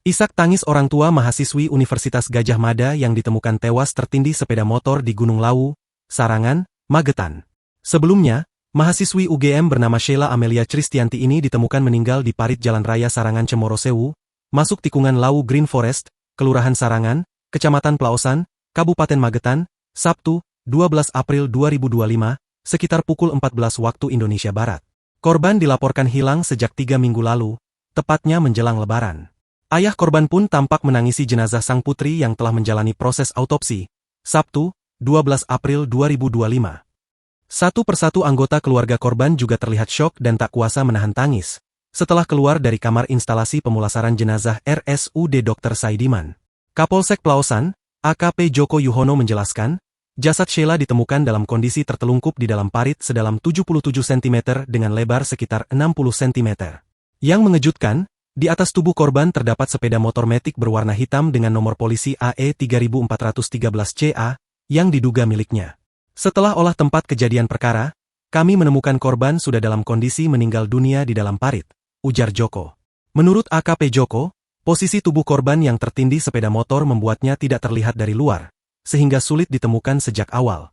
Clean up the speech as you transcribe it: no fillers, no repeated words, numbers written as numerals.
Isak tangis orang tua mahasiswi Universitas Gadjah Mada yang ditemukan tewas tertindih sepeda motor di Gunung Lawu, Sarangan, Magetan. Sebelumnya, mahasiswi UGM bernama Sheila Amelia Kristianti ini ditemukan meninggal di parit Jalan Raya Sarangan Cemorosewu, masuk tikungan Lawu Green Forest, Kelurahan Sarangan, Kecamatan Plaosan, Kabupaten Magetan, Sabtu, 12 April 2025, sekitar pukul 14 waktu Indonesia Barat. Korban dilaporkan hilang sejak 3 minggu lalu, tepatnya menjelang Lebaran. Ayah korban pun tampak menangisi jenazah sang putri yang telah menjalani proses autopsi, Sabtu, 12 April 2025. Satu persatu anggota keluarga korban juga terlihat syok dan tak kuasa menahan tangis, setelah keluar dari kamar instalasi pemulasaran jenazah RSUD Dr. Saidiman. Kapolsek Plaosan, AKP Joko Yuhono menjelaskan, jasad Sheila ditemukan dalam kondisi tertelungkup di dalam parit sedalam 77 cm dengan lebar sekitar 60 cm. Yang mengejutkan, di atas tubuh korban terdapat sepeda motor metik berwarna hitam dengan nomor polisi AE 3413CA, yang diduga miliknya. Setelah olah tempat kejadian perkara, kami menemukan korban sudah dalam kondisi meninggal dunia di dalam parit, ujar Joko. Menurut AKP Joko, posisi tubuh korban yang tertindih sepeda motor membuatnya tidak terlihat dari luar, sehingga sulit ditemukan sejak awal.